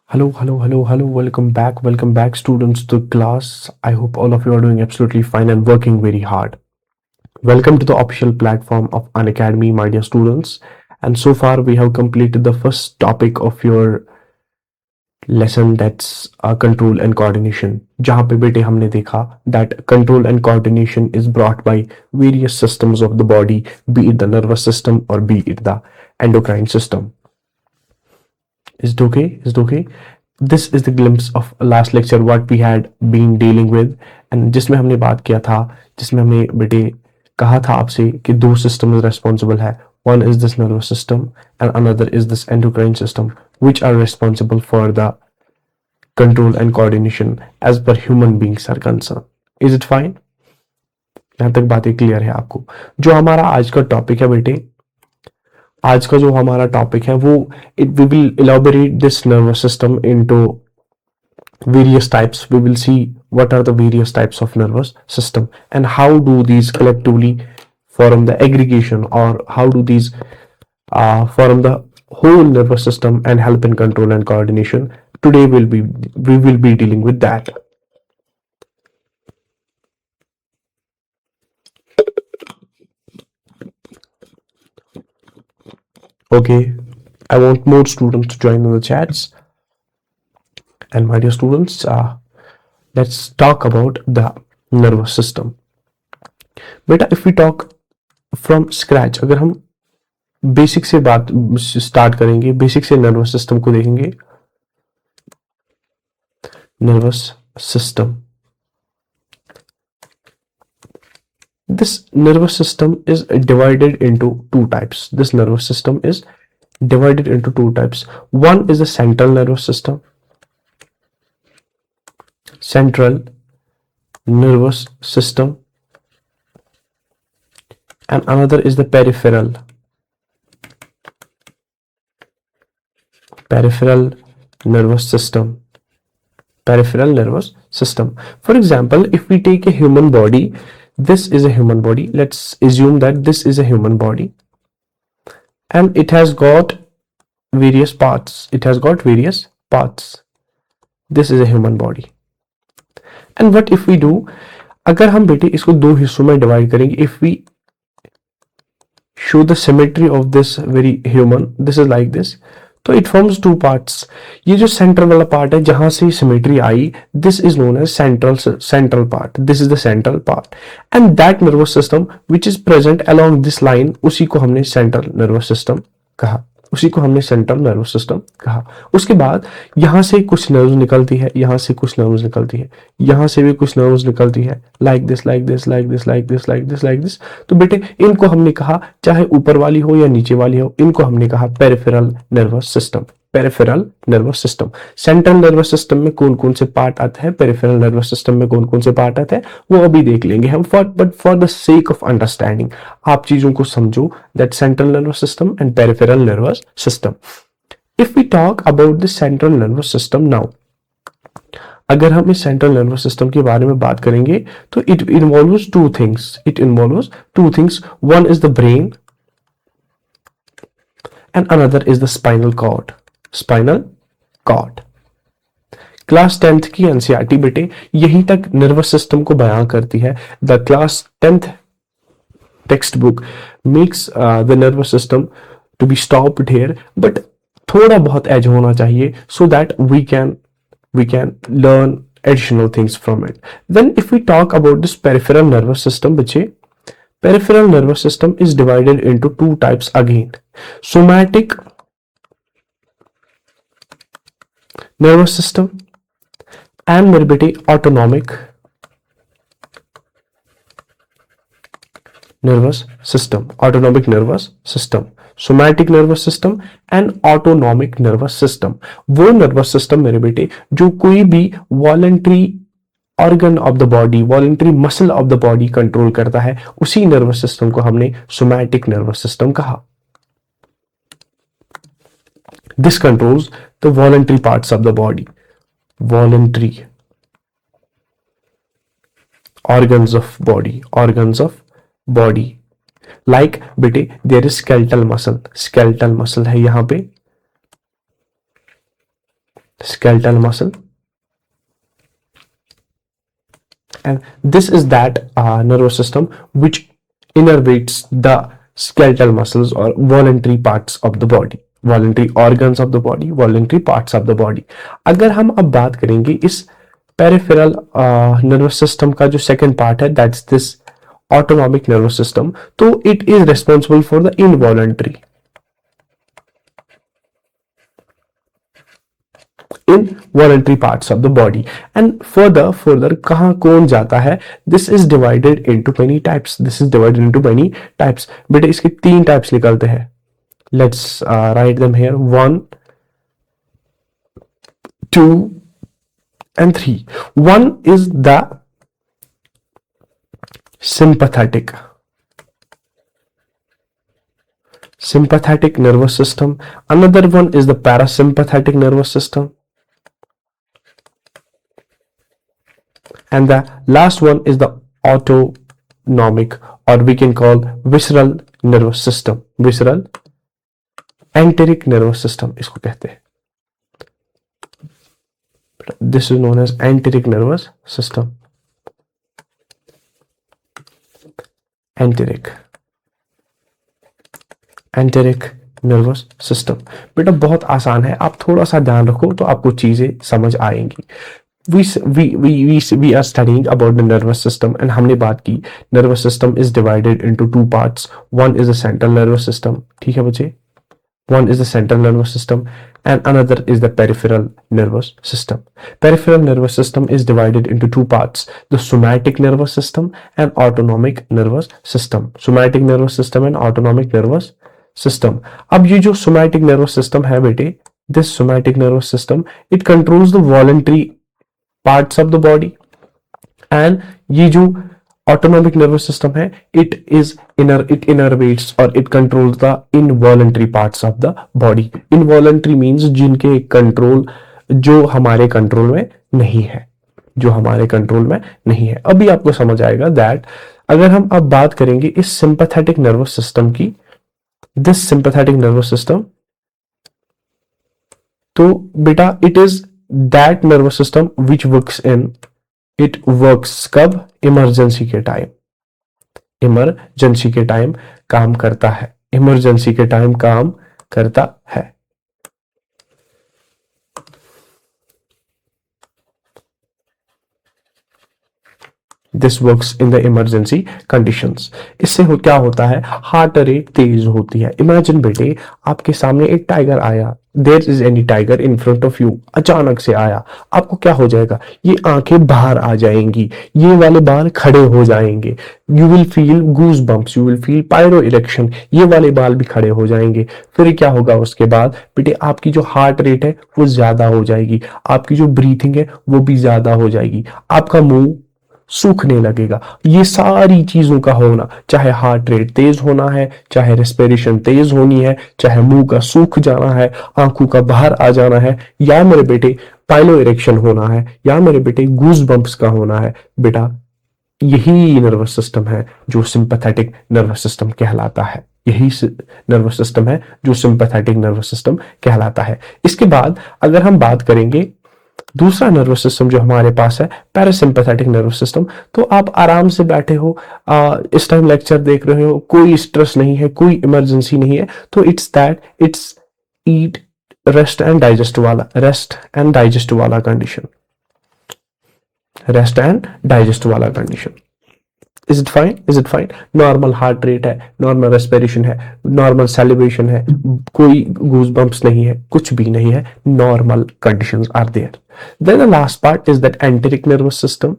Hello. Welcome back, students, to the class. I hope all of you are doing absolutely fine and working very hard. Welcome to the official platform of Unacademy, my dear students. And so far, we have completed the first topic of your lesson, that's control and coordination. जहाँ पे बेटे हमने देखा that control and coordination is brought by various systems of the body, be it the nervous system or be it the endocrine system. Is it okay? Is it okay? This is the glimpse of last lecture what we had been dealing with, and जिसमें हमने बात किया था, जिसमें हमने बेटे कहा था आपसे कि दो सिस्टम responsible है. One is this nervous system and another is this endocrine system, which are responsible for the control and coordination as per human beings are concerned. Is it fine? यहाँ तक बातें क्लियर है आपको? जो हमारा आज का टॉपिक है बेटे, आज का जो हमारा टॉपिक है वो we will elaborate this nervous system into various types. We will see what are the various types of nervous system and how do these collectively form the aggregation, or how do these form the whole nervous system and help in control and coordination. Today we will be dealing with that. Okay, I want more students to join in the chats. And my dear students, let's talk about the nervous system. बेटा, if we talk from scratch, अगर हम basic से बात start करेंगे, basic से nervous system को देखेंगे. Nervous system, this nervous system is divided into two types. This nervous system is divided into two types. One is the central nervous system, central nervous system, and another is the peripheral nervous system. Peripheral nervous system. For example, if we take a human body, this is a human body. Let's assume that this is a human body and it has got various parts. This is a human body. And what if we do, अगर हम बेटे इसको दो हिस्सों में divide करेंगे, if we show the symmetry of this very human, this is like this, तो it forms two parts. ये जो सेंट्रल वाला पार्ट है जहां से symmetry I, this is known as central part. This is the central part, and that nervous system which is present along this line, उसी को हमने central nervous system कहा. उसके बाद यहां से कुछ नर्व्स निकलती है, यहां से कुछ नर्व्स निकलती है, यहां से भी कुछ नर्व्स निकलती है, लाइक दिस. तो बेटे इनको हमने कहा, चाहे ऊपर वाली हो या नीचे वाली हो, इनको हमने कहा peripheral nervous system. Central nervous system में कौन कौन से पार्ट आते हैं, पेरिफेरल नर्वस सिस्टम में कौन कौन से पार्ट आते हैं, वो अभी देख लेंगे हम. But for the sake of understanding आप चीजों को समझो, that central nervous system and peripheral nervous system. If we talk about the central nervous system now, अगर हम इस सेंट्रल नर्वस सिस्टम के बारे में बात करेंगे तो it involves two things. One is the brain and another is the spinal cord. Class 10th की एनसीईआरटी बेटे यहीं तक नर्वस सिस्टम को बयां करती है. The class 10th text book makes the nervous system to be stopped here, but थोड़ा बहुत एज होना चाहिए so that we can learn additional things from it. Then if we talk about this peripheral nervous system, बच्चे, peripheral nervous system is divided into two types again. Somatic nervous system and मेरे बेटे autonomic nervous system. Somatic nervous system and autonomic nervous system. वो nervous system मेरे बेटे जो कोई भी voluntary organ of the body, voluntary muscle of the body control करता है, उसी नर्वस सिस्टम को हमने सोमैटिक नर्वस सिस्टम कहा. This controls the voluntary parts of the body, voluntary organs of body. Like बेटे देयर इज स्केलेटल मसल है यहां पे, skeletal muscle, and this is that nervous system which innervates the skeletal muscles or voluntary parts of the body, voluntary organs of the body, voluntary parts of the body. अगर हम अब बात करेंगे इस peripheral nervous system का जो second part है, that's this autonomic nervous system, तो it is responsible for the involuntary involuntary parts of the body. And further कहाँ कौन जाता है? This is divided into many types. This is divided into many types. बेटे इसके 3 types निकलते हैं. Let's write them here. 1, 2 and 3. 1 is the sympathetic nervous system. Another one is the parasympathetic nervous system. And the last one is the autonomic, or we can call visceral nervous system. Visceral enteric nervous system इसको कहते हैं. This is known as enteric nervous system. Enteric nervous system. बेटा बहुत आसान है, आप थोड़ा सा ध्यान रखो तो आपको चीजें समझ आएंगी. We are studying about the nervous system, and हमने बात की nervous system is divided into 2 parts. One is the central nervous system, ठीक है बच्चे? One is the central nervous system and another is the peripheral nervous system. Peripheral nervous system is divided into 2 parts, the somatic nervous system and autonomic nervous system. Somatic nervous system and autonomic nervous system. अब ये जो somatic nervous system है बेटे, this somatic nervous system, it controls the voluntary parts of the body, and ये जो autonomic nervous system है, it innervates or it controls the involuntary parts of the body. Involuntary means जिनके control जो हमारे control में नहीं है, जो हमारे कंट्रोल में नहीं है. अभी आपको समझ आएगा दैट अगर हम अब बात करेंगे इस sympathetic nervous system की, this sympathetic nervous system, तो बेटा it is that nervous system which works कब? इमरजेंसी के टाइम. इमरजेंसी के टाइम काम करता है. इमरजेंसी के टाइम काम करता है. This works in the emergency conditions. इससे क्या होता है? हार्ट रेट तेज होती है. इमेजिन बेटे आपके सामने एक टाइगर आया, there is any tiger in front of you, अचानक से आया, आपको क्या हो जाएगा? ये आंखें बाहर आ जाएंगी, ये वाले बाल खड़े हो जाएंगे, you will feel goose bumps, you will feel piloerection, ये वाले बाल भी खड़े हो जाएंगे. फिर क्या होगा उसके बाद? बेटे आपकी जो हार्ट रेट है वो ज्यादा हो जाएगी, आपकी जो ब्रीथिंग है वो भी ज्यादा हो जाएगी, आपका मुंह सूखने लगेगा. ये सारी चीजों का होना, चाहे हार्ट रेट तेज होना है, चाहे रेस्पिरेशन तेज होनी है, चाहे मुंह का सूख जाना है, आंखों का बाहर आ जाना है, या मेरे बेटे पाइलो इरेक्शन होना है, या मेरे बेटे गूज बम्प्स का होना है, बेटा यही नर्वस सिस्टम है जो सिंपैथेटिक नर्वस सिस्टम कहलाता है. यही नर्वस सिस्टम है जो सिंपैथेटिक नर्वस सिस्टम कहलाता है. इसके बाद अगर हम बात करेंगे दूसरा नर्वस सिस्टम जो हमारे पास है, पैरासिम्पैथेटिक नर्वस सिस्टम, तो आप आराम से बैठे हो, इस टाइम लेक्चर देख रहे हो, कोई स्ट्रेस नहीं है, कोई इमरजेंसी नहीं है, तो it's eat rest and digest वाला कंडीशन. रेस्ट एंड डाइजेस्ट वाला condition. Is it fine? Normal heart rate है, नॉर्मल रेस्पिरेशन है, नॉर्मल सेलिब्रेशन है, कोई गूज बम्प्स नहीं है, कुछ भी नहीं है, normal conditions are there. Then the last part is that enteric nervous system,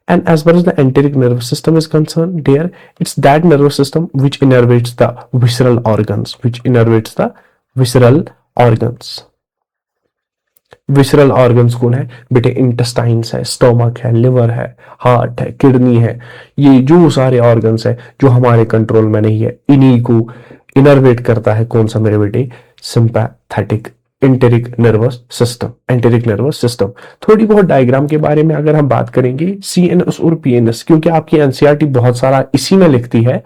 and as far as the enteric nervous system is concerned, dear, it's that nervous system which innervates the visceral organs. Visceral organs कौन है बेटे? Intestines है, stomach है, liver है, heart है, kidney है, ये जो सारे ऑर्गन्स है जो हमारे कंट्रोल में नहीं है, इन्हीं को इनर्वेट करता है कौन सा मेरे बेटे? Sympathetic enteric nervous system. थोड़ी बहुत डायग्राम के बारे में अगर हम बात करेंगे, CNS और PNS, क्योंकि आपकी NCERT बहुत सारा इसी में लिखती है.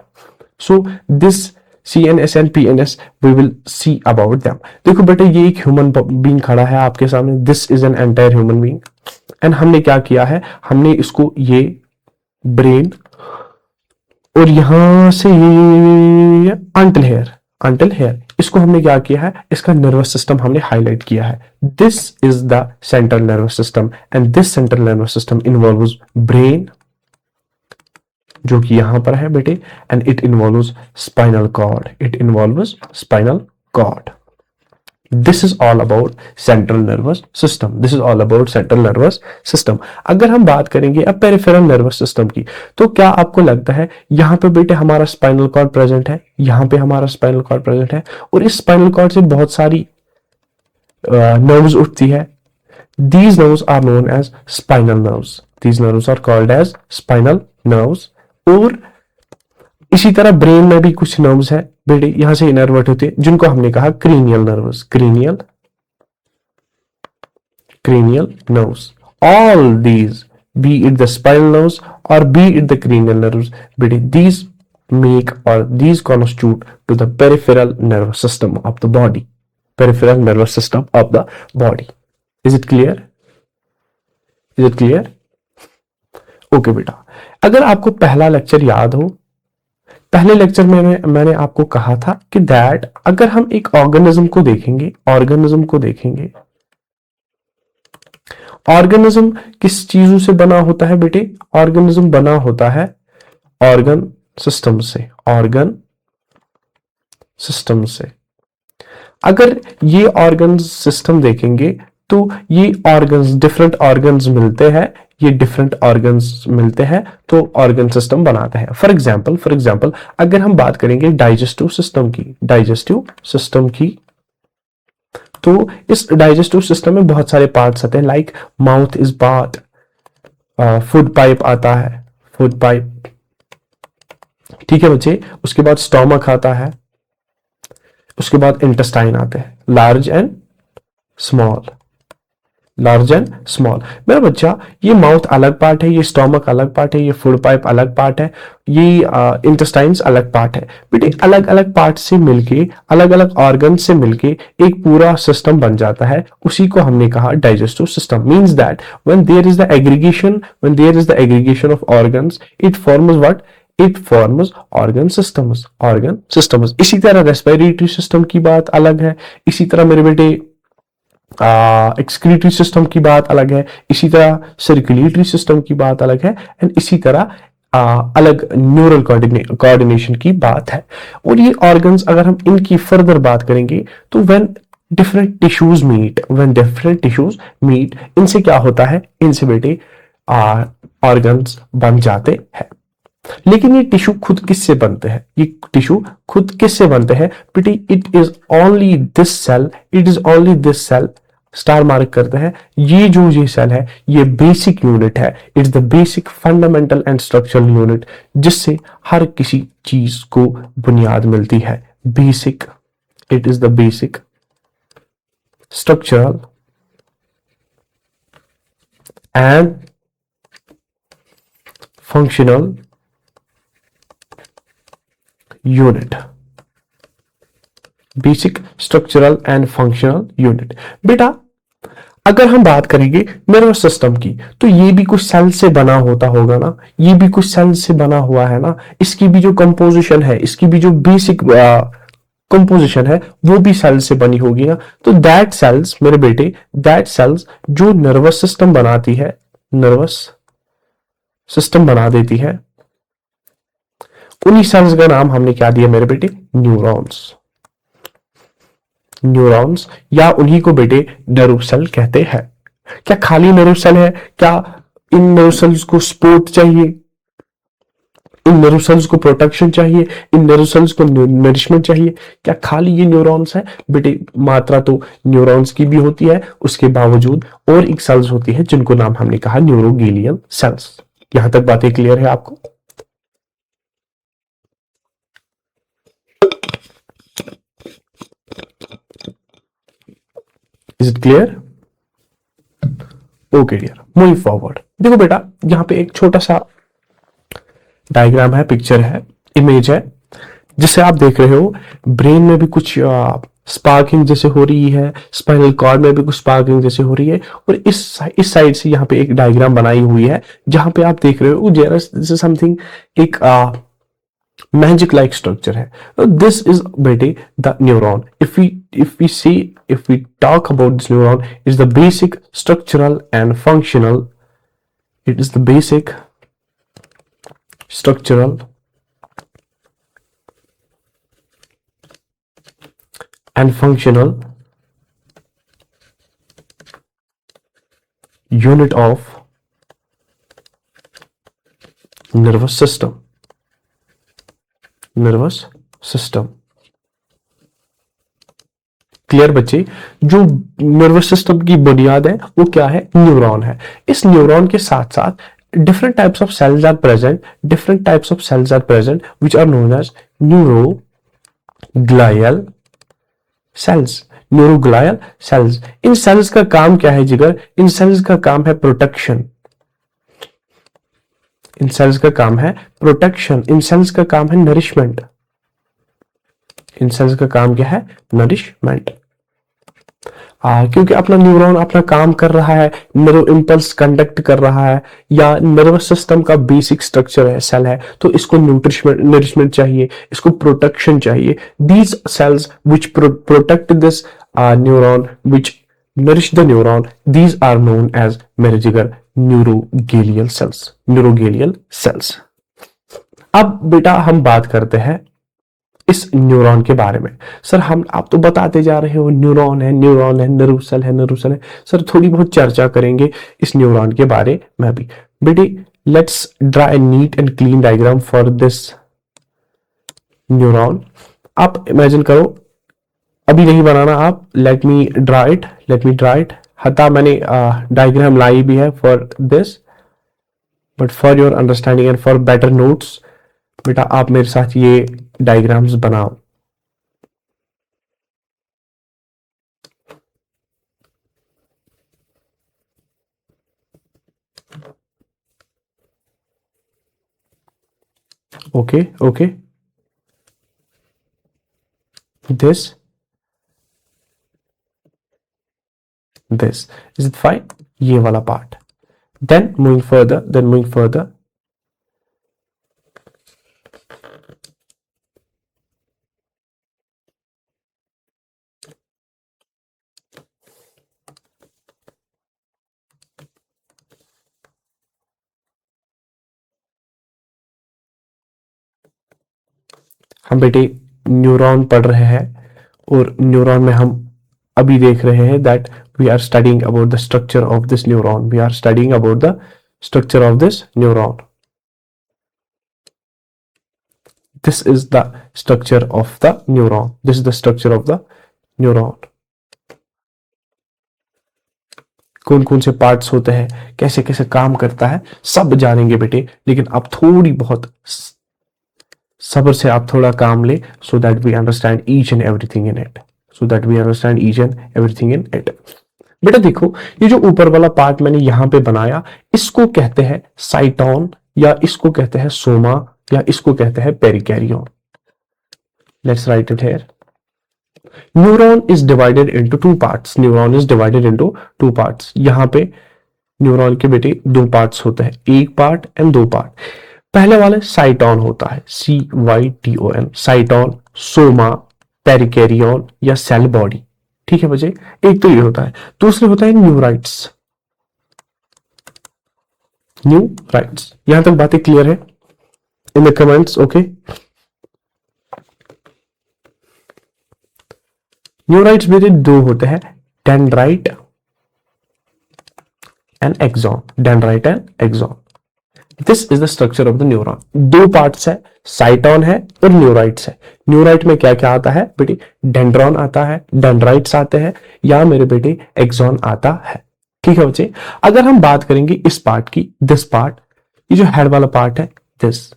So this CNS and PNS, we will see about them. देखो बेटे, ये एक ह्यूमन बीइंग खड़ा है आपके सामने. This is an entire human being. And हमने क्या किया है, हमने इसको ये ब्रेन और यहां से ये अंटिल हेयर इसको हमने क्या किया है, इसका नर्वस सिस्टम हमने हाईलाइट किया है. This is the central nervous system and this central nervous system involves brain जो कि यहां पर है बेटे, and it involves spinal cord. This is all about central nervous system. अगर हम बात करेंगे अब पेरिफेरल नर्वस सिस्टम की, तो क्या आपको लगता है यहां पे बेटे हमारा स्पाइनल कॉर्ड प्रेजेंट है, यहां पे हमारा स्पाइनल कॉर्ड प्रेजेंट है, और इस स्पाइनल कॉर्ड से बहुत सारी नर्व्स उठती है. These nerves are known as spinal nerves. These nerves are called as spinal nerves. और इसी तरह ब्रेन में भी कुछ नर्व्स है बेटे, यहां से इनर्वेट होते हैं, जिनको हमने कहा cranial nerves. All these, be it the spinal nerves or be it the cranial nerves, बेटे these make or these constitute to the peripheral nervous system of the body. Is it clear? Okay बेटा, अगर आपको पहला lecture याद हो, पहले lecture में मैंने आपको कहा था कि दैट अगर हम एक ऑर्गेनिज्म को देखेंगे, ऑर्गेनिज्म किस चीजों से बना होता है बेटे, ऑर्गेनिज्म बना होता है ऑर्गन सिस्टम से. अगर ये ऑर्गन सिस्टम देखेंगे तो ये ऑर्गन्स, डिफरेंट ऑर्गन्स मिलते हैं तो ऑर्गन सिस्टम बनाता है. फॉर एग्जाम्पल अगर हम बात करेंगे डाइजेस्टिव सिस्टम की, तो इस डाइजेस्टिव सिस्टम में बहुत सारे पार्ट्स आते हैं. Like mouth is part, food pipe आता है, ठीक है बच्चे. उसके बाद स्टोमक आता है, उसके बाद इंटेस्टाइन आते हैं, लार्ज एंड स्मॉल. मेरा बच्चा, ये माउथ अलग पार्ट है, ये स्टोमक अलग पार्ट है, ये फूड पाइप अलग पार्ट है, ये इंटेस्टाइन्स अलग पार्ट है. बेटे अलग अलग पार्ट से मिलके, अलग अलग ऑर्गन से मिलके एक पूरा सिस्टम बन जाता है. उसी को हमने कहा digestive system. Means that when there is the aggregation of organs, it forms organ systems. इसी तरह रेस्पिरेटरी सिस्टम की बात अलग है, इसी तरह मेरे बेटे एक्सक्रीटरी सिस्टम की बात अलग है, इसी तरह सर्कुलेटरी सिस्टम की बात अलग है, एंड इसी तरह अलग न्यूरल कोऑर्डिनेशन की बात है. और ये ऑर्गन्स अगर हम इनकी फर्दर बात करेंगे तो व्हेन डिफरेंट टिश्यूज मीट, इनसे क्या होता है, इनसे बेटे ऑर्गन्स बन जाते हैं. लेकिन ये टिश्यू खुद किससे बनते हैं बेटे, it is only this cell, star mark करते हैं. ये सेल है, ये बेसिक यूनिट है. It's the basic fundamental and structural unit, जिससे हर किसी चीज को बुनियाद मिलती है. It is the basic structural and functional unit. Basic structural and functional unit. बेटा अगर हम बात करेंगे नर्वस सिस्टम की, तो ये भी कुछ सेल से बना होता होगा ना, ये भी कुछ सेल से बना हुआ है ना. इसकी भी जो कंपोजिशन है, इसकी भी जो बेसिक कंपोजिशन है, वो भी सेल से बनी होगी ना. तो दैट सेल्स मेरे बेटे, जो नर्वस सिस्टम बना देती है, उन्हीं सेल्स का नाम हमने क्या दिया मेरे बेटे, न्यूरॉन्स, या उन्हीं को बेटे नर्व सेल कहते हैं. क्या खाली नर्व सेल है? क्या इन नर्व सेल्स को सपोर्ट चाहिए, इन नर्व सेल्स को प्रोटेक्शन चाहिए, इन नर्व सेल्स को नरिशमेंट चाहिए? क्या खाली ये न्यूरॉन्स है? बेटे मात्रा तो न्यूरॉन्स की भी होती है, उसके बावजूद और एक सेल्स होती है जिनको नाम हमने कहा न्यूरोगेलियल सेल्स. यहां तक बातें क्लियर है आपको? Is it clear? Okay dear, moving forward. देखो बेटा, यहाँ पे एक छोटा सा डायग्राम है, पिक्चर है, इमेज है. जिससे आप देख रहे हो ब्रेन में भी कुछ स्पार्किंग जैसे हो रही है, स्पाइनल कॉर्ड में भी कुछ स्पार्किंग जैसे हो रही है। और इस साइड से यहाँ पे एक डायग्राम बनाई हुई है जहां पे आप देख रहे हो दिस इज समथिंग, एक magic like structure है। This is बेटे the neuron। If we talk about this neuron, is the basic structural and functional, it is the basic structural and functional unit of nervous system। nervous system clear बच्चे? जो nervous system की बुनियाद है वो क्या है? Neuron है। इस न्यूरॉन के साथ साथ different types of cells are present, different types of cells are present which are known as neuroglial cells. Neuroglial cells, इन सेल्स का काम क्या है जिगर? इन सेल्स का काम है प्रोटेक्शन। इन सेल्स का काम है प्रोटेक्शन। इन सेल्स का काम है नरिशमेंट। इन सेल्स का काम क्या है? नरिशमेंट। क्योंकि अपना न्यूरॉन अपना काम कर रहा है, नर्व इंपल्स कंडक्ट कर रहा है, या नर्वस सिस्टम का बेसिक स्ट्रक्चर है, सेल है, तो इसको नरिशमेंट चाहिए, इसको प्रोटेक्शन चाहिए। These cells which protect this neuron, which nourish the neuron, these are known as मेरे जिगर न्यूरोगेलियल सेल्स। न्यूरोगेलियल सेल्स। अब बेटा हम बात करते हैं इस न्यूरॉन के बारे में। सर हम आप तो बताते जा रहे हो न्यूरॉन है, न्यूरॉन है, नर्व सेल है, नर्व सेल है। सर थोड़ी बहुत चर्चा करेंगे इस न्यूरॉन के बारे में भी। बेटे let's draw a neat and clean diagram for this neuron. आप इमेजिन करो, अभी नहीं बनाना आप, लेट मी ड्रा इट। हता मैंने डायग्राम लाई भी है for this, but for your understanding and for better notes बेटा आप मेरे साथ ये डायग्राम्स बनाओ। Okay this is it fine? ये वाला पार्ट। देन मूविंग फर्दर हम बेटे न्यूरॉन पढ़ रहे हैं, और न्यूरॉन में हम अभी देख रहे हैं that we are studying about the structure of this neuron. We are studying about the structure of this neuron. This is the structure of the neuron. This is the structure of the neuron. कौन कौन से parts होते हैं, कैसे कैसे काम करता है, सब जानेंगे बेटे। लेकिन आप थोड़ी बहुत सब्र से आप थोड़ा काम ले, so that we understand each and everything in it. बेटा देखो, ये जो ऊपर वाला पार्ट मैंने यहां पे बनाया, इसको कहते हैं साइटोन, या इसको कहते हैं सोमा, या इसको कहते हैं perikaryon. Let's write it here. Neuron is divided into two parts. Neuron is divided into two parts. यहां पे न्यूरॉन के बेटे दो पार्ट्स होते हैं, एक पार्ट एंड दो पार्ट। पहले वाले साइटोन होता है, CYTON, साइटोन, सोमा, पेरिकैरियन या सेल बॉडी। ठीक है बच्चे, एक तो ये होता है। दूसरे होता है न्यूराइट्स। यहां तक बातें क्लियर है? In the comments, okay. Neurites में दो होते हैं, dendrite and axon. Dendrite and axon. This is the structure of the neuron. दो पार्ट्स है, साइटोन है और न्यूराइट्स है। न्यूराइट में क्या क्या आता है बेटे? डेंड्रॉन आता है, डेंड्राइट्स आते हैं, या मेरे बेटे एक्सॉन आता है। ठीक है बच्चे। अगर हम बात करेंगे इस पार्ट की, दिस पार्ट, ये जो हेड वाला पार्ट है, this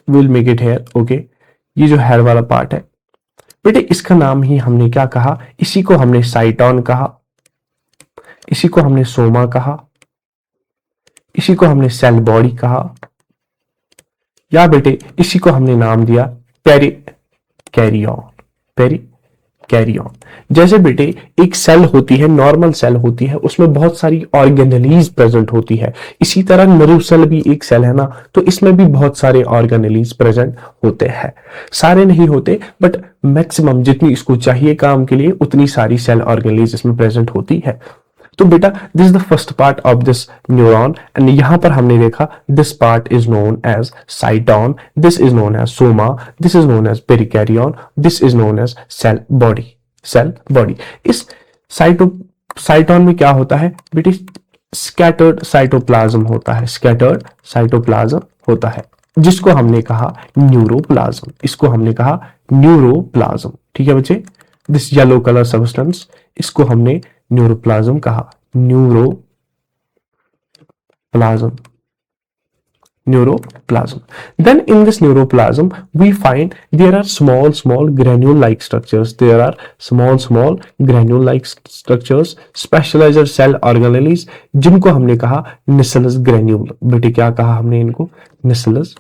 will make it here, okay. ये जो हेड वाला पार्ट है बेटे, इसका नाम ही हमने क्या कहा? इसी को हमने साइटोन कहा, इसी को हमने सोमा कहा, इसी को हमने सेल बॉडी कहा, या बेटे इसी को हमने नाम दिया karyon, perikaryon. जैसे बेटे एक सेल होती है, नॉर्मल सेल होती है, उसमें बहुत सारी ऑर्गेनेलीज प्रेजेंट होती है। इसी तरह नर्व सेल भी एक सेल है ना, तो इसमें भी बहुत सारे ऑर्गेनेलीज प्रेजेंट होते हैं। सारे नहीं होते बट मैक्सिमम जितनी इसको चाहिए काम के लिए उतनी सारी सेल ऑर्गेनेलीज इसमें प्रेजेंट होती है। तो बेटा this is the first part of this neuron and यहां पर हमने देखा this part is known as cyton, this is known as soma, this is known as perikaryon, this is known as cell body, cell body. इस cyton में क्या होता है बेटे, स्कैटर्ड साइटोप्लाज्म होता है, स्कैटर्ड साइटोप्लाज्म होता है, जिसको हमने कहा न्यूरोप्लाज्म, इसको हमने कहा न्यूरोप्लाज्म। ठीक है बच्चे, दिस येलो कलर सब्सटेंस, इसको हमने न्यूरोप्लाज्म कहा, neuroplasm, neuroplasm. Then in this neuroplasm we find there are small granule like structures, there are small granule like structures, specialized cell organelles, जिनको हमने कहा Nissl's granule। बेटे क्या कहा हमने इनको, Nissl's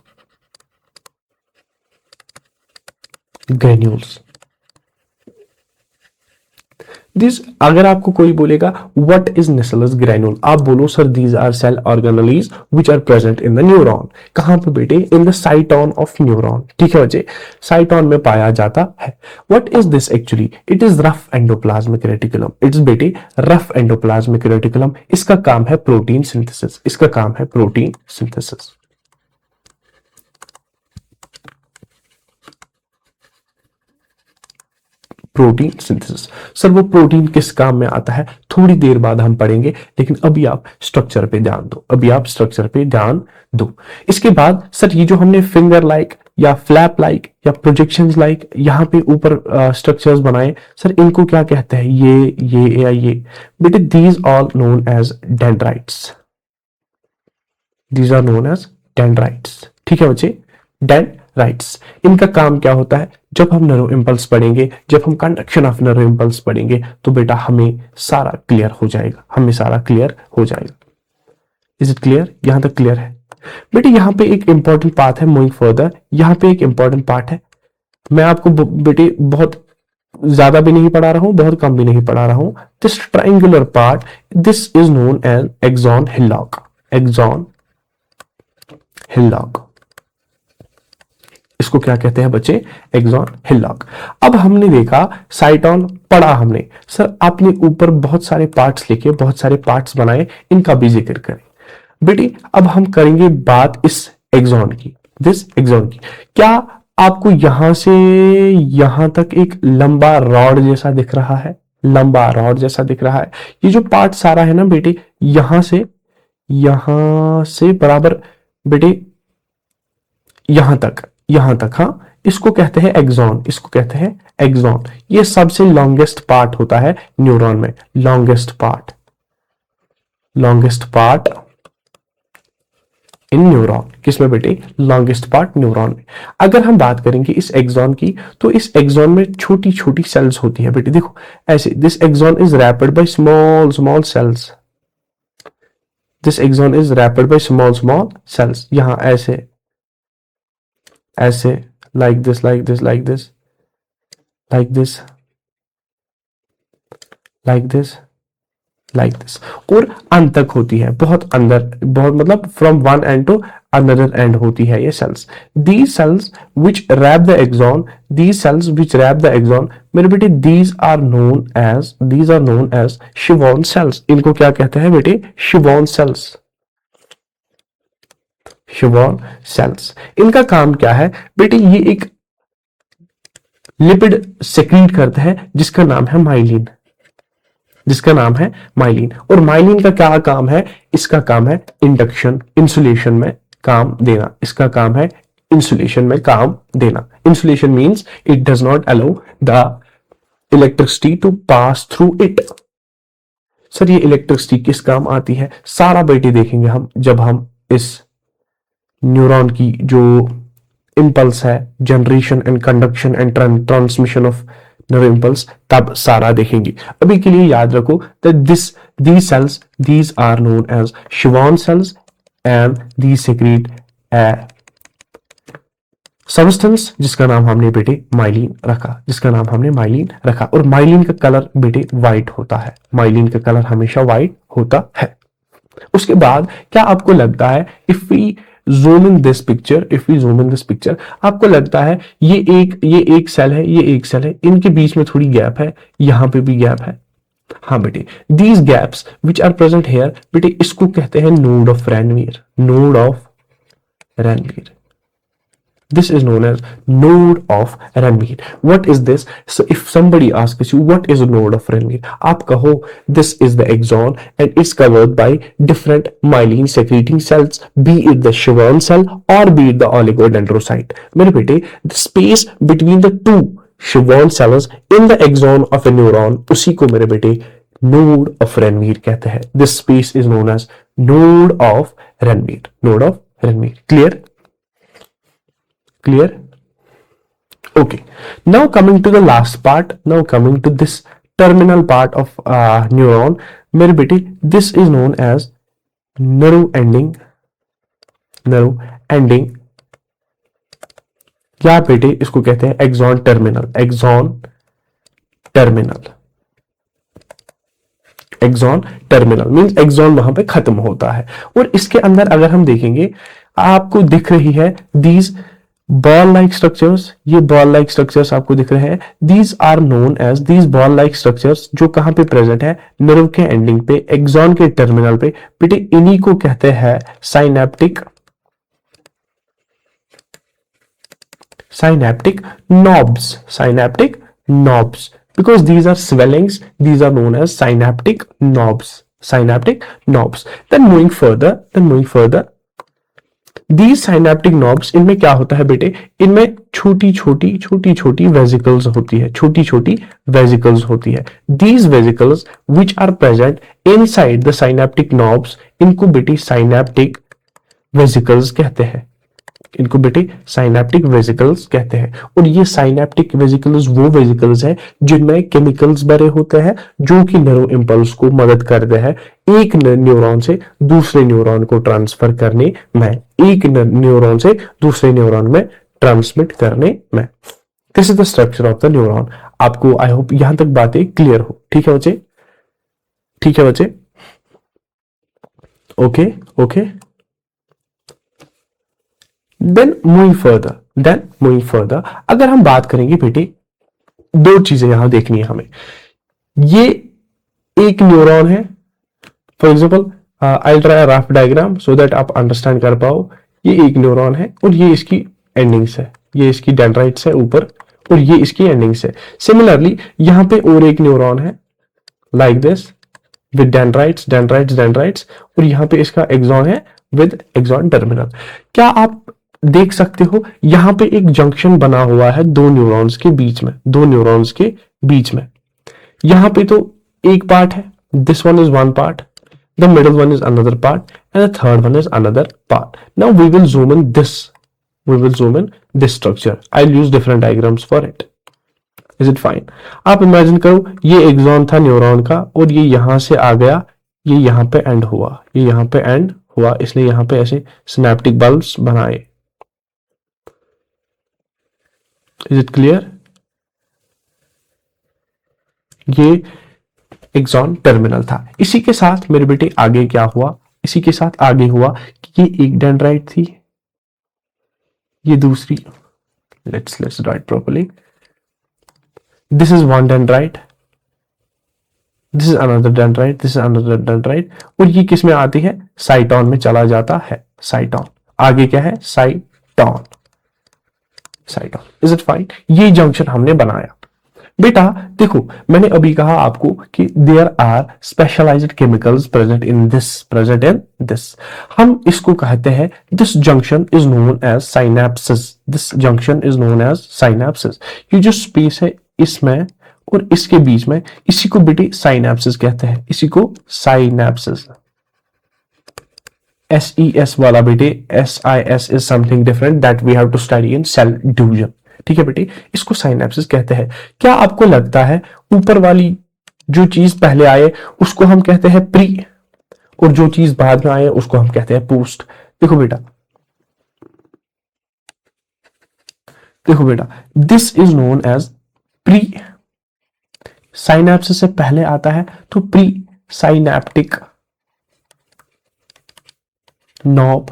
granules। दिस अगर आपको कोई बोलेगा व्हाट इज Nissl's granule, आप बोलो sir these are cell organelles which are present in the neuron. कहां पे बेटे, in the cyton of neuron. ठीक है बच्चे, साइटॉन में पाया जाता है। What is this actually, it is rough endoplasmic reticulum, it's बेटे रफ एंडोप्लाज्मिक रेटिकुलम। इसका काम है प्रोटीन सिंथेसिस, इसका काम है protein synthesis. Protein synthesis, sir वो प्रोटीन किस काम में आता है थोड़ी देर बाद हम पढ़ेंगे, लेकिन अभी आप स्ट्रक्चर पे ध्यान दो, अभी आप स्ट्रक्चर पे ध्यान दो। इसके बाद सर ये जो हमने फिंगर लाइक या फ्लैप लाइक या प्रोजेक्शंस लाइक यहाँ पे ऊपर स्ट्रक्चर्स बनाए, सर इनको क्या कहते हैं, ये या ये बेटे, these all known as dendrites, these are known as dendrites. ठीक है बच्चे, डेंड्राइट्स। इनका काम क्या होता है, जब हम नर्व इंपल्स पढ़ेंगे, जब हम कंडक्शन ऑफ नर्व इंपल्स पढ़ेंगे तो बेटा हमें सारा क्लियर हो जाएगा, हमें सारा क्लियर हो जाएगा। इज इट क्लियर, यहां तक क्लियर है बेटे। यहां पे एक इंपॉर्टेंट पार्ट है, मूविंग फर्दर, यहां पे एक इंपॉर्टेंट पार्ट है। मैं आपको बेटे बहुत ज्यादा भी नहीं पढ़ा रहा हूं, बहुत कम भी नहीं पढ़ा रहा हूं। This triangular part, this is known as axon hillock, axon hillock, इसको क्या कहते हैं बच्चे, एक्सॉन हिल्लॉक। अब हमने देखा साइटॉन पढ़ा हमने, सर आपने ऊपर बहुत सारे पार्ट्स लिखे, बहुत सारे पार्ट्स बनाए, इनका भी जिक्र करें बेटी। अब हम करेंगे बात इस एक्सॉन की, दिस एक्सॉन की। क्या आपको यहां से यहां तक एक लंबा रॉड जैसा दिख रहा है, लंबा रॉड जैसा दिख रहा है। ये जो पार्ट सारा है ना बेटे, यहां से बराबर बेटे यहां तक, हाँ, इसको कहते हैं एक्सॉन, इसको कहते हैं एक्सॉन। ये सबसे लॉन्गेस्ट पार्ट होता है न्यूरॉन में, लॉन्गेस्ट पार्ट इन न्यूरॉन। किसमें बेटे, लॉन्गेस्ट पार्ट न्यूरॉन में। अगर हम बात करेंगे इस एक्सॉन की, तो इस एक्सॉन में छोटी छोटी सेल्स होती है बेटे, देखो ऐसे, this axon is wrapped by small cells, this axon is wrapped by small cells. यहां ऐसे like this, like this, like this, like this, like this, like this, और अंत तक होती है, बहुत अंदर, बहुत मतलब from one end to another end होती है ये cells. these cells which wrap the axon, these cells which wrap the axon, मेरे बेटे these are known as Schwann cells। इनको क्या कहते हैं बेटे, Schwann cells, Schwann cells। इनका काम क्या है बेटे, ये एक लिपिड सेक्रीट करते हैं जिसका नाम है माइलिन, जिसका नाम है माइलिन। और माइलिन का क्या काम है, इसका काम है इंडक्शन, इंसुलेशन में काम देना, इसका काम है इंसुलेशन में काम देना। Insulation means it does not allow the electricity to pass through it. Sir ये इलेक्ट्रिसिटी किस काम आती है, सारा बेटे देखेंगे हम जब हम इस न्यूरॉन की जो इंपल्स है, generation and conduction and transmission of nerve impulse, तब सारा देखेंगे। अभी के लिए याद रखो that these cells, these are known as Schwann cells and these secrete substance जिसका नाम हमने बेटे माइलिन रखा, जिसका नाम हमने माइलिन रखा, और माइलिन का कलर बेटे व्हाइट होता है, माइलिन का कलर हमेशा व्हाइट होता है। उसके बाद क्या आपको लगता है if we zoom in this picture, if we zoom in this picture, आपको लगता है ये एक सेल है, ये एक सेल है, इनके बीच में थोड़ी गैप है, यहां पे भी गैप है। हाँ बेटे, these gaps which are present here, बेटे इसको कहते हैं node of Ranvier, node of Ranvier. This is known as node of Ranvier. What is this? So if somebody asks you what is a node of Ranvier, आप कहो this is the axon and it's covered by different myelin secreting cells, be it the Schwann cell or be it the oligodendrocyte. मेरे बेटे, the space between the two Schwann cells in the axon of a neuron, उसी को मेरे बेटे node of Ranvier कहते हैं. This space is known as node of Ranvier. Node of Ranvier. Clear? Clear? Okay. Now coming to the last part. Now coming to this terminal part of neuron. मेरे बेटे, this is known as nerve ending. Nerve ending. या बेटे इसको कहते हैं axon terminal. Axon terminal. Axon terminal means axon वहां पे खत्म होता है। और इसके अंदर अगर हम देखेंगे, आपको दिख रही है these बॉल लाइक स्ट्रक्चर्स, ये बॉल लाइक स्ट्रक्चर्स आपको दिख रहे हैं। These are known as, these ball like structures जो कहां पे प्रेजेंट है, नर्व के एंडिंग पे, एक्सॉन के टर्मिनल पे, बेटे इन्हीं को कहते हैं synaptic, synaptic knobs, synaptic knobs, because these are swellings, these are known as synaptic knobs, synaptic knobs. Then moving further, These synaptic knobs, इनमें क्या होता है बेटे, इनमें छोटी छोटी वेसिकल्स होती है, छोटी छोटी वेसिकल्स होती है। These vesicles which are present inside the synaptic knobs, इनको बेटे साइनेप्टिक वेसिकल्स कहते हैं, इनको बेटे साइनेप्टिक वेसिकल्स कहते हैं। और ये साइनेप्टिक वेसिकल्स वो वेसिकल्स है जिनमें केमिकल्स भरे होते हैं जो कि नर्व इंपल्स को मदद करते हैं एक न्यूरॉन से दूसरे न्यूरॉन को ट्रांसफर करने में, एक न्यूरॉन से दूसरे न्यूरॉन में ट्रांसमिट करने में। This is the structure of the neuron. आपको आई होप यहां तक बातें क्लियर हो। ठीक है बच्चे, ठीक है बच्चे, okay okay. Then moving further, अगर हम बात करेंगे बेटे, दो चीजें यहां देखनी है हमें। ये एक न्यूरॉन है, for example I try rough diagram so that आप अंडरस्टैंड कर पाओ। ये एक न्यूरॉन है और ये इसकी एंडिंग्स है, ये इसकी डेंड्राइट्स है ऊपर और ये इसकी एंडिंग्स है। सिमिलरली यहां पे और एक न्यूरॉन है लाइक दिस विद डेंड्राइट्स और यहां पे इसका एक्सॉन है विद एक्सॉन टर्मिनल। क्या आप देख सकते हो यहां पे एक जंक्शन बना हुआ है दो न्यूरॉन्स के बीच में, दो न्यूरॉन्स के बीच में। यहां पे तो एक पार्ट है, this one is one part, the middle one is another part and the third one is another part. Now we will zoom in this structure. I will use different diagrams for it. Is it fine? आप imagine करो ये axon था neuron का और ये यहां से आ गया, ये यहां पे एंड हुआ, ये यहां पे एंड हुआ, इसने यहां पे ऐसे सिनेप्टिक बल्ब्स बनाए। Is it clear? ये एक्सॉन टर्मिनल था। इसी के साथ मेरे बेटे आगे क्या हुआ, इसी के साथ आगे हुआ कि ये एक डेंड्राइट थी, ये दूसरी, let's write properly, this is one dendrite, this is another dendrite, this is another dendrite, और ये किस में आती है, साइटॉन में चला जाता है, साइटॉन। आगे क्या है, cyton, cyton. Is it fine? ये जंक्शन हमने बनाया। बेटा देखो, मैंने अभी कहा आपको कि there are specialized chemicals present in this. हम इसको कहते हैं, this junction is known as synapsis, this junction is known as synapsis. ये जो स्पेस है इसमें और इसके बीच में, इसी को बेटे साइनेप्सिस कहते हैं, इसी को साइनेप्सिस। SES वाला बेटे, SIS is something different that we have to study in cell division. ठीक है बेटे, इसको साइनेप्सिस कहते हैं। क्या आपको लगता है ऊपर वाली जो चीज पहले आए उसको हम कहते हैं प्री, और जो चीज बाद में आए उसको हम कहते हैं पोस्ट? देखो बेटा, देखो बेटा, this is known as pre synapsis से पहले आता है तो pre synaptic knob,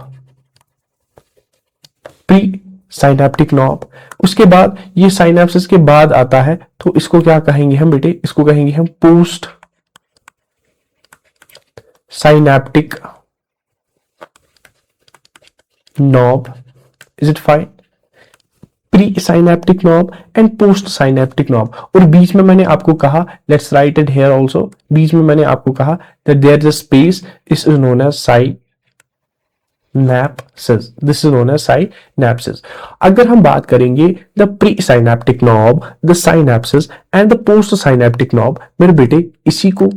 pre synaptic knob. उसके बाद ये साइनेप्सिस के बाद आता है तो इसको क्या कहेंगे हम बेटे, इसको कहेंगे हम post synaptic knob. Is it fine? Pre synaptic knob and post synaptic knob. और बीच में मैंने आपको कहा, let's write it here also, बीच में मैंने आपको कहा that there is a space, this is known as synapsis, this is known as synapsis. अगर हम बात करेंगे the pre synaptic knob, the synapsis and the post synaptic knob, मेरे बेटे इसी को,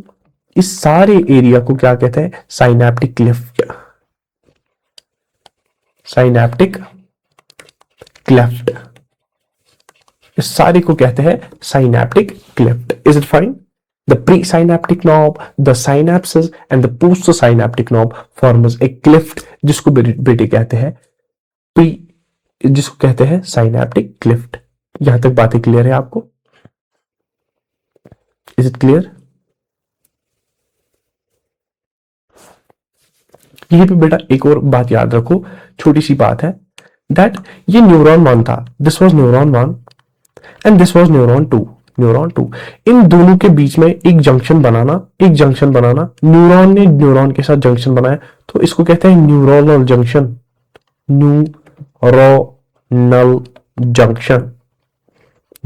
इस सारे एरिया को क्या कहते हैं? साइनेप्टिक क्लेफ्ट, साइनेप्टिक क्लेफ्ट, इस सारे को कहते हैं synaptic cleft. Is it fine? The pre synaptic knob, the synapsis and the post synaptic knob forms a cleft, जिसको बेटे कहते हैं प्री, जिसको कहते हैं साइनेप्टिक क्लेफ्ट। यहां तक बातें क्लियर है आपको? Is it clear? यहीं पे बेटा एक और बात याद रखो, छोटी सी बात है, दैट ये न्यूरॉन 1 था, this was neuron 1 and this was neuron 2, neuron 2। इन दोनों के बीच में एक जंक्शन बनाना, एक जंक्शन बनाना, न्यूरॉन ने न्यूरॉन के साथ जंक्शन बनाया तो इसको कहते हैं neuronal junction, neuronal junction,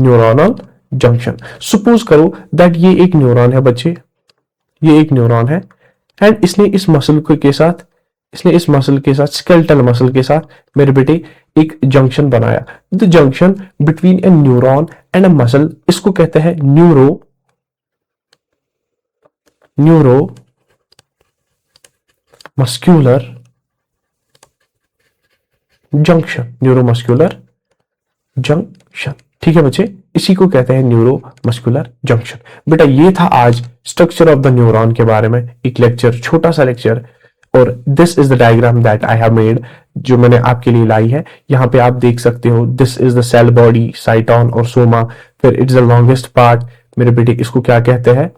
neuronal junction. Suppose करो दैट ये एक न्यूरॉन है बच्चे, ये एक न्यूरॉन है एंड इसने इस मसल के साथ, इसने इस मसल के साथ, स्केलेटल मसल के साथ मेरे बेटे एक जंक्शन बनाया। The junction between A neuron and a muscle, इसको कहते हैं neuro muscular junction, neuromuscular junction. ठीक है बच्चे, इसी को कहते हैं न्यूरो मस्कुलर जंक्शन। बेटा ये था आज स्ट्रक्चर ऑफ द न्यूरॉन के बारे में एक लेक्चर, छोटा सा लेक्चर। और this is the diagram that I have made, जो मैंने आपके लिए लाई है। यहाँ पे आप देख सकते हो, this is the cell body, cyton और सोमा। फिर इट्स द लॉन्गेस्ट पार्ट, मेरे बेटे इसको क्या कहते हैं?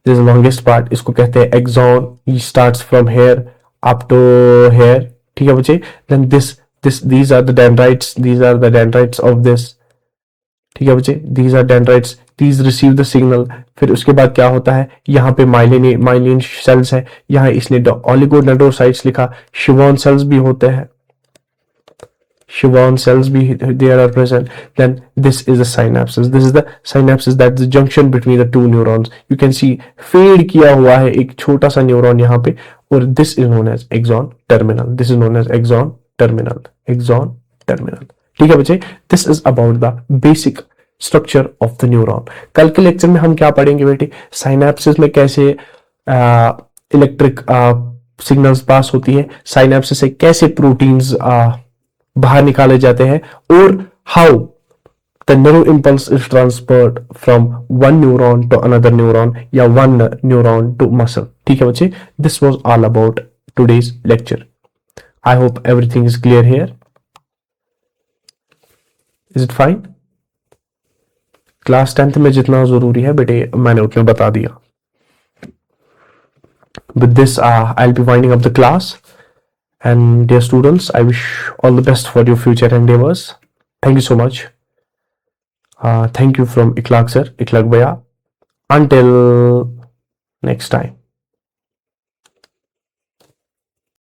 दिस इज लॉन्गेस्ट पार्ट, इसको कहते हैं axon. He starts from here up to here. ठीक है बच्चे, then these are the dendrites, these are the dendrites of this। ठीक है बच्चे, these are dendrites, these receive the signal। फिर उसके बाद क्या होता है, यहाँ पे माइलिन सेल्स है, यहाँ इसने ओलिगोडेंड्रोसाइट्स लिखा, शिवॉन सेल्स भी होते हैं, शिवॉन सेल्स भी there are present। then this is the synapses, this is the synapses, that's the junction between the two neurons। you can see fade किया हुआ है एक छोटा सा न्यूरॉन यहाँ पे, और this is known as axon terminal, this is known as axon terminal, axon terminal। ठीक है बच्चे, this is about the basic structure of the neuron। कल के लेक्चर में हम क्या पढ़ेंगे बेटे? साइनेप्सिस में कैसे इलेक्ट्रिक सिग्नल्स पास होती है, साइनेप्सिस से कैसे प्रोटीन्स बाहर निकाले जाते हैं, और how the neuro impulse is transferred from one neuron to another neuron, या वन न्यूरॉन टू मसल। ठीक है बच्चे, this was all about today's lecture. I hope everything is clear here। Is it fine? Class 10th में जितना जरूरी है बेटे मैंने उतना बता दिया। With this, I'll be winding up the class। And dear students, I wish all the best for your future endeavors। Thank you so much। Thank you from Ikhlaq sir, Ikhlaq Bhaiya। Until next time।